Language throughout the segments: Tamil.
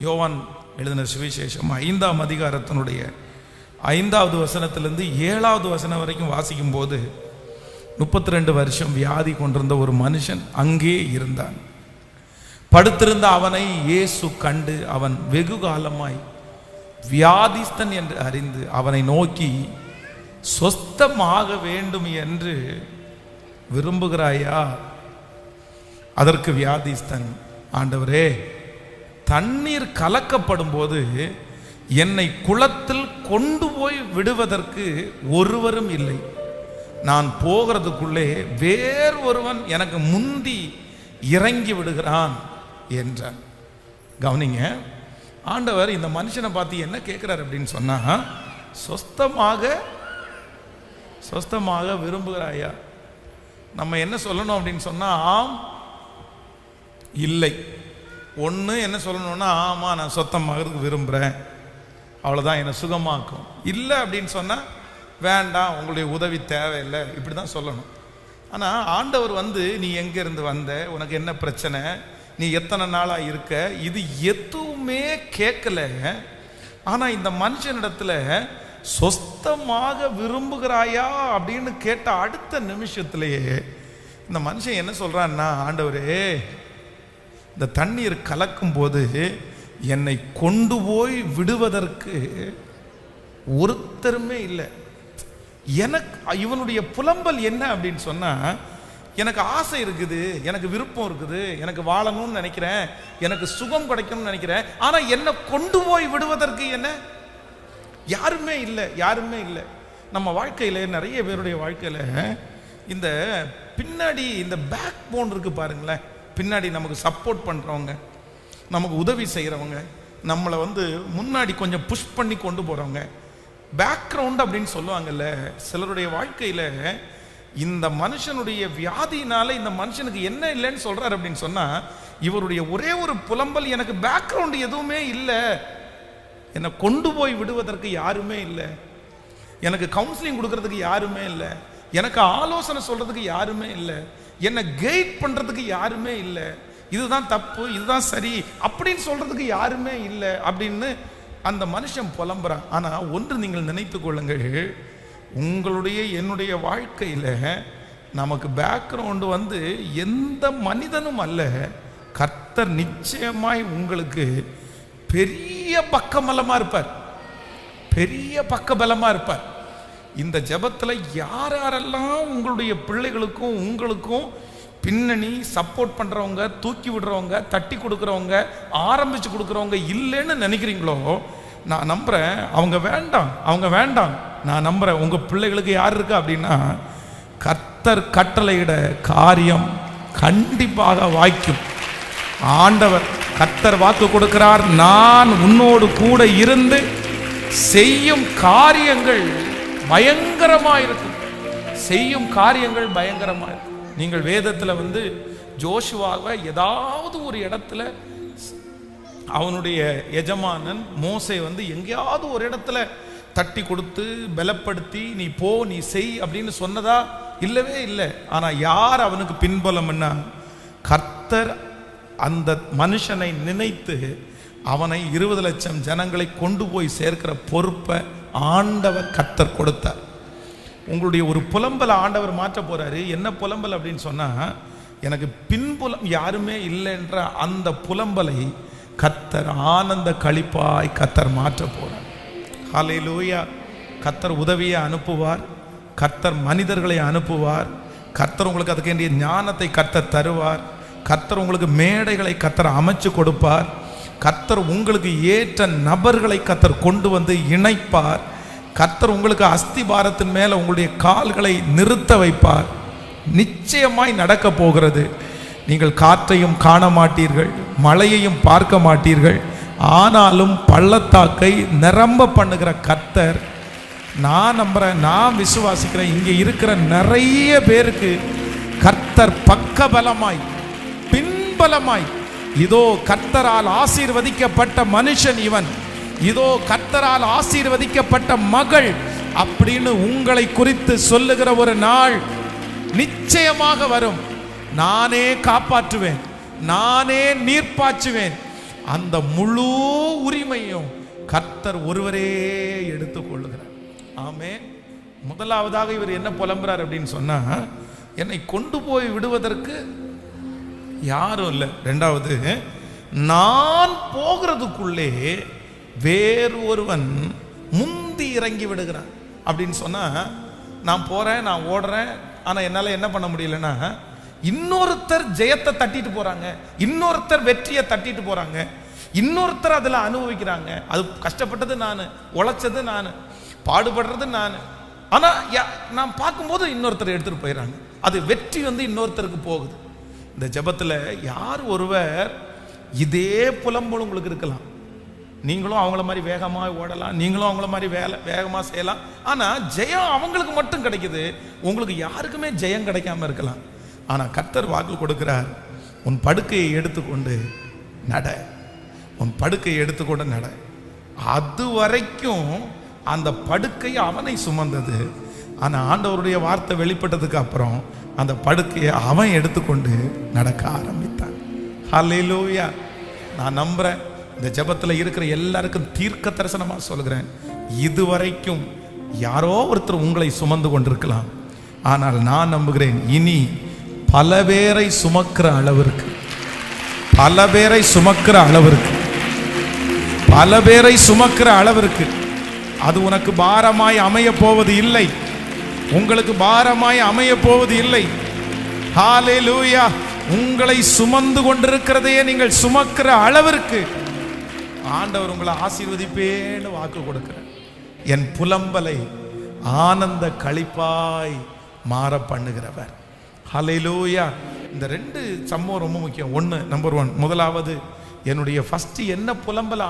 யோவான் எழுதின சுவிசேஷம் 5ஆம் அதிகாரத்தினுடைய 5வது வசனத்திலிருந்து 7வது வசனம் வரைக்கும் வாசிக்கும் போது 32 வருஷம் வியாதி கொண்டிருந்த ஒரு மனுஷன் அங்கே இருந்தான். படுத்திருந்த அவனை இயேசு கண்டு அவன் வெகு காலமாய் வியாதிஸ்தன் என்று அறிந்து அவனை நோக்கி, சொஸ்தமாக வேண்டும் என்று விரும்புகிறாயா? அதற்கு வியாதிஸ்தன், ஆண்டவரே, தண்ணீர் கலக்கப்படும் போது என்னை குளத்தில் கொண்டு போய் விடுவதற்கு ஒருவரும் இல்லை. நான் போகிறதுக்குள்ளே வேறு ஒருவன் எனக்கு முந்தி இறங்கி விடுகிறான் என்றான். கவனிங்க, ஆண்டவர் இந்த மனுஷனை பார்த்து என்ன கேட்கிறார் அப்படின்னு சொன்னா, சொஸ்தமாக விரும்புகிறாயா? நம்ம என்ன சொல்லணும் அப்படின்னு சொன்னா, ஆம் இல்லை. ஒன்று என்ன சொல்லணும்னா, ஆமாம் நான் சொத்தமாகிறதுக்கு விரும்புகிறேன், அவ்வளோதான், என்னை சுகமாக்கும். இல்லை அப்படின்னு சொன்னால், வேண்டாம், உங்களுடைய உதவி தேவையில்லை, இப்படி தான் சொல்லணும். ஆனால் ஆண்டவர் நீ எங்கேருந்து வந்த, உனக்கு என்ன பிரச்சனை, நீ எத்தனை நாளாக இருக்க, இது எதுவுமே கேட்கல. ஆனால் இந்த மனுஷனிடத்துல சொஸ்தமாக விரும்புகிறாயா அப்படின்னு கேட்ட அடுத்த நிமிஷத்திலேயே இந்த மனுஷன் என்ன சொல்கிறான்னா, ஆண்டவரே, இந்த தண்ணீர் கலக்கும் போது என்னை கொண்டு போய் விடுவதற்கு ஒருத்தருமே இல்லை. எனக்கு இவனுடைய புலம்பல் என்ன அப்படின்னு சொன்னா, எனக்கு ஆசை இருக்குது, எனக்கு விருப்பம் இருக்குது, எனக்கு வாழணும்னு நினைக்கிறேன், எனக்கு சுகம் கிடைக்கணும்னு நினைக்கிறேன், ஆனா என்னை கொண்டு போய் விடுவதற்கு என்ன யாருமே இல்லை. நம்ம வாழ்க்கையில நிறைய பேருடைய வாழ்க்கையில இந்த பின்னாடி இந்த பேக் போன் இருக்கு பாருங்களேன். பின்னாடி நமக்கு சப்போர்ட் பண்ணுறவங்க, நமக்கு உதவி செய்கிறவங்க, நம்மளை முன்னாடி கொஞ்சம் புஷ் பண்ணி கொண்டு போகிறவங்க, பேக்ரவுண்ட் அப்படின்னு சொல்லுவாங்கல்ல. சிலருடைய வாழ்க்கையில் இந்த மனுஷனுடைய வியாதினால இந்த மனுஷனுக்கு என்ன இல்லைன்னு சொல்கிறார் அப்படின்னு சொன்னால், இவருடைய ஒரே ஒரு புலம்பல், எனக்கு பேக்ரவுண்ட் எதுவுமே இல்லை, என்னை கொண்டு போய் விடுவதற்கு யாருமே இல்லை, எனக்கு கவுன்சிலிங் கொடுக்கறதுக்கு யாருமே இல்லை, எனக்கு ஆலோசனை சொல்கிறதுக்கு யாருமே இல்லை, என்னை கைட் பண்ணுறதுக்கு யாருமே இல்லை, இதுதான் தப்பு, இதுதான் சரி அப்படின்னு சொல்கிறதுக்கு யாருமே இல்லை அப்படின்னு அந்த மனுஷன் புலம்புறான். ஆனால் ஒன்று நீங்கள் நினைத்து கொள்ளுங்கள், உங்களுடைய என்னுடைய வாழ்க்கையில் நமக்கு பேக்ரவுண்டு எந்த மனிதனும் அல்ல. கர்த்தர் நிச்சயமாய் உங்களுக்கு பெரிய பக்கபலமாக இருப்பார், பெரிய பக்கபலமாக இருப்பார். இந்த ஜெபத்தில் யாரெல்லாம் உங்களுடைய பிள்ளைகளுக்கும் உங்களுக்கும் பின்னணி சப்போர்ட் பண்ணுறவங்க, தூக்கி விடுறவங்க, தட்டி கொடுக்குறவங்க, ஆரம்பித்து கொடுக்குறவங்க இல்லைன்னு நினைக்கிறீங்களோ, நான் நம்புகிறேன் அவங்க வேண்டாம். நான் நம்புகிறேன் உங்கள் பிள்ளைகளுக்கு யார் இருக்கா அப்படின்னா, கர்த்தர் கட்டளையிட காரியம் கண்டிப்பாக வாய்க்கும். ஆண்டவர் கர்த்தர் வாக்கு கொடுக்கிறார், நான் உன்னோடு கூட இருந்து செய்யும் காரியங்கள் பயங்கரமாயிருக்கும். செய்யும் காரியங்கள் பயங்கரமாயிருக்கும். நீங்கள் வேதத்தில் ஜோஷுவாவை ஏதாவது ஒரு இடத்துல அவனுடைய எஜமானன் மோசே எங்கேயாவது ஒரு இடத்துல தட்டி கொடுத்து பலப்படுத்தி, நீ போ, நீ செய் அப்படின்னு சொன்னதா? இல்லவே இல்லை. ஆனால் யார் அவனுக்கு பின்புலம்னா, கர்த்தர் அந்த மனுஷனை நினைத்து அவனை 20 லட்சம் ஜனங்களை கொண்டு போய் சேர்க்கிற பொறுப்பை ஆண்டவர் கர்த்தர் கொடுத்தார். உங்களுடைய ஒரு புலம்பலை ஆண்டவர் மாற்ற போறாரு. என்ன புலம்பல் அப்படின்னு சொன்னா, எனக்கு பின்புலம் யாருமே இல்லைன்ற அந்த புலம்பலை கர்த்தர் ஆனந்த களிப்பாய் கர்த்தர் மாற்ற போறார். ஹல்லேலூயா. கர்த்தர் உதவியை அனுப்புவார், கர்த்தர் மனிதர்களை அனுப்புவார், கர்த்தர் உங்களுக்கு அதுக்கு வேண்டிய ஞானத்தை கர்த்தர் தருவார், கர்த்தர் உங்களுக்கு மேடைகளை கர்த்தர் அமைச்சு கொடுப்பார், கர்த்தர் உங்களுக்கு ஏற்ற நபர்களை கர்த்தர் கொண்டு இணைப்பார், கர்த்தர் உங்களுக்கு அஸ்திபாரத்தின் மேல உங்களுடைய கால்களை நிறுத்த வைப்பார். நிச்சயமாய் நடக்க போகிறது. நீங்கள் காற்றையும் காண மாட்டீர்கள், மழையையும் பார்க்க மாட்டீர்கள், ஆனாலும் பள்ளத்தாக்கை நிரம்ப பண்ணுகிற கர்த்தர், நான் நம்புறேன், நான் விசுவாசிக்கிறேன், இங்கே இருக்கிற நிறைய பேருக்கு கர்த்தர் பக்கபலமாய் பின்பலமாய், இதோ கர்த்தரால் ஆசீர்வதிக்கப்பட்ட மனுஷன் இவன், இதோ கர்த்தரால் ஆசீர்வதிக்கப்பட்ட மகள் அப்படின்னு உங்களை குறித்து சொல்லுகிற ஒரு நாள் நிச்சயமாக வரும். நானே காப்பாற்றுவேன், நானே நீர் பாய்ச்சுவேன், அந்த முழு உரிமையும் கர்த்தர் ஒருவரே எடுத்துக்கொள்ளுகிறார். ஆமே. முதலாவதாக இவர் என்ன புலம்புறார் அப்படின்னு சொன்னா, என்னை கொண்டு போய் விடுவதற்கு யாரும் இல்லை. ரெண்டாவது, நான் போகிறதுக்குள்ளே வேறு ஒருவன் முந்தி இறங்கி விடுகிறான் அப்படின்னு சொன்னா, நான் போறேன், நான் ஓடுறேன், ஆனா என்னால என்ன பண்ண முடியலன்னா, இன்னொருத்தர் ஜெயத்தை தட்டிட்டு போறாங்க, இன்னொருத்தர் வெற்றியை தட்டிட்டு போறாங்க, இன்னொருத்தர் அதுல அனுபவிக்கிறாங்க. அது கஷ்டப்பட்டது நான், உழைச்சது நான், பாடுபடுறது நான். ஆனா நான் பார்க்கும்போது இன்னொருத்தர் எடுத்துட்டு போயிடறாங்க. அது வெற்றி இன்னொருத்தருக்கு போகுது. இந்த ஜெபத்துல யார் ஒருவர் இதே புலம்பல் உங்களுக்கு இருக்கலாம், நீங்களும் அவங்கள மாதிரி வேகமா ஓடலாம், நீங்களும் அவங்கள மாதிரி வேகமா செய்யலாம், ஆனா ஜெயம் அவங்களுக்கு மட்டும் கிடைக்குது, உங்களுக்கு யாருக்குமே ஜெயம் கிடைக்காம இருக்கலாம். ஆனா கர்த்தர் வாக்கு கொடுக்கிறார், உன் படுக்கையை எடுத்துக்கொண்டு நட, உன் படுக்கையை எடுத்துக்கொண்டு நட. அது வரைக்கும் அந்த படுக்கை அவனை சுமந்தது. ஆனா ஆண்டவருடைய வார்த்தை வெளிப்பட்டதுக்கு அப்புறம் அந்த படுக்கையை அவன் எடுத்துக்கொண்டு நடக்க ஆரம்பித்தான். ஹல்லேலூயா. நான் நம்புறேன், இந்த ஜெபத்துல இருக்கிற எல்லாருக்கும் தீர்க்க தரிசனமா சொல்கிறேன், இதுவரைக்கும் யாரோ ஒருத்தர் உங்களை சுமந்து கொண்டிருக்கலாம், ஆனால் நான் நம்புகிறேன், இனி பல பேரை சுமக்கிற அளவிற்கு, பல பேரை சுமக்கிற அளவிற்கு, பல பேரை சுமக்கிற அளவிற்கு அது உனக்கு பாரமாய் அமைய போவது இல்லை, உங்களுக்கு பாரமாய் அமைய போவது இல்லை. ஹல்லேலூயா. உங்களை சுமந்து கொண்டிருக்கிறதையே நீங்கள் சுமக்கிற அளவிற்கு ஆண்டவர் உங்களை ஆசீர்வதிப்பேன்னு வாக்கு கொடுக்கிறார். என் புலம்பலை ஆனந்த களிப்பாய் மாற பண்ணுகிறவர். ஹல்லேலூயா. இந்த ரெண்டு சம்பவம் ரொம்ப முக்கியம். ஒன்று, நம்பர் 1, முதலாவது, என்னுடைய ஃபர்ஸ்ட் என்ன புலம்பல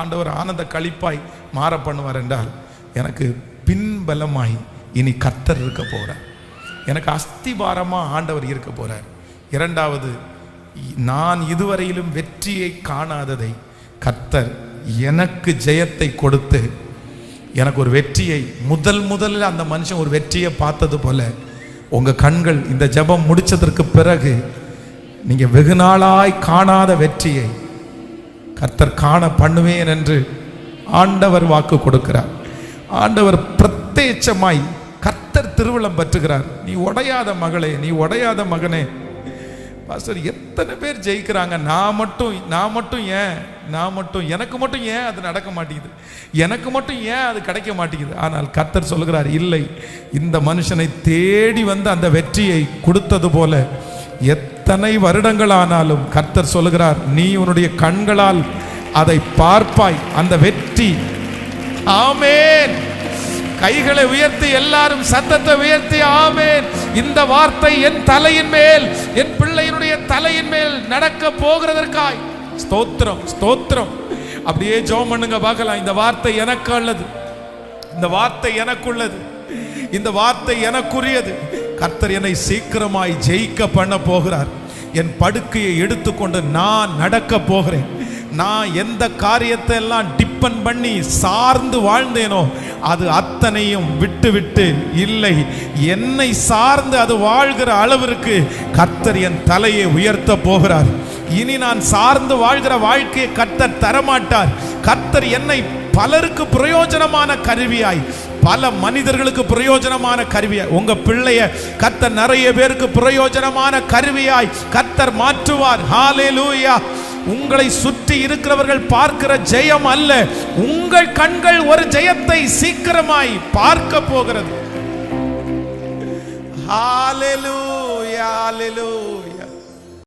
ஆண்டவர் ஆனந்த களிப்பாய் மாற பண்ணுவார் என்றால், எனக்கு பின்பலமாய் இனி கர்த்தர் இருக்க போறார், எனக்கு அஸ்திபாரமா ஆண்டவர் இருக்க போறார். இரண்டாவது, நான் இதுவரையிலும் வெற்றியை காணாததை கர்த்தர் எனக்கு ஜெயத்தை கொடுத்து எனக்கு ஒரு வெற்றியை, முதலில் அந்த மனுஷன் ஒரு வெற்றியை பார்த்தது போல உங்க கண்கள் இந்த ஜெபம் முடிச்சதற்கு பிறகு நீங்க வெகு நாளாய் காணாத வெற்றியை கர்த்தர் காண பண்ணுவேன் என்று ஆண்டவர் வாக்கு கொடுக்கிறார். ஆண்டவர் பிரத்யட்சமாய் கர்த்தர் திருவிழம் பற்றுகிறார். நீ உடையாத மகளே, நீ உடையாத மகனே. பாஸ்டர், எத்தனை பேர் ஜெயிக்கிறாங்க, நான் மட்டும் ஏன், எனக்கு மட்டும் ஏன் அது நடக்க மாட்டேங்குது, எனக்கு மட்டும் ஏன் அது கிடைக்க மாட்டேங்குது? ஆனால் கர்த்தர் சொல்லுகிறார், இல்லை, இந்த மனுஷனை தேடி வந்து அந்த வெற்றியை கொடுத்தது போல எத்தனை வருடங்கள் ஆனாலும் கர்த்தர் சொல்லுகிறார், நீ உன்னுடைய கண்களால் அதை பார்ப்பாய், அந்த வெற்றி. ஆமென். கைகளை உயர்த்தி எல்லாரும் சத்தத்தை உயர்த்தி ஆமென். இந்த வார்த்தை என் தலையின் மேல், என் பிள்ளையினுடைய தலையின் மேல் நடக்க போகிறதற்காய் ஸ்தோத்திரம், ஸ்தோத்திரம். அப்படியே ஜெபம் பண்ணுங்க பார்க்கலாம். இந்த வார்த்தை எனக்கு உள்ளது, இந்த வார்த்தை எனக்குள்ளது, இந்த வார்த்தை எனக்குரியது. கர்த்தர் என்னை சீக்கிரமாய் ஜெயிக்க பண்ண போகிறார். என் படுக்கையை எடுத்துக்கொண்டு நான் நடக்க போகிறேன். நான் எந்த காரியத்தை எல்லாம் டிபெண்ட் பண்ணி சார்ந்து வாழ்ந்தேனோ அது அத்தனையும் விட்டு இல்லை, என்னை சார்ந்து அது வாழ்கிற அளவிற்கு கர்த்தர் என் தலையை உயர்த்த போகிறார். இனி நான் சார்ந்து வாழ்கிற வாழ்க்கையை கர்த்தர் தரமாட்டார். கர்த்தர் என்னை பலருக்கு பிரயோஜனமான கருவியாய், பல மனிதர்களுக்கு பிரயோஜனமான கருவியாய், உங்க பிள்ளைய கர்த்தர் நிறைய பேருக்கு பிரயோஜனமான கருவியாய் கர்த்தர் மாற்றுவார். ஹல்லேலூயா. உங்களை சுற்றி இருக்கிறவர்கள் பார்க்கிற ஜெயம் அல்ல, உங்கள் கண்கள் ஒரு ஜெயத்தை சீக்கிரமாய் பார்க்க போகிறது. ஹல்லேலூயா, ஹல்லேலூயா.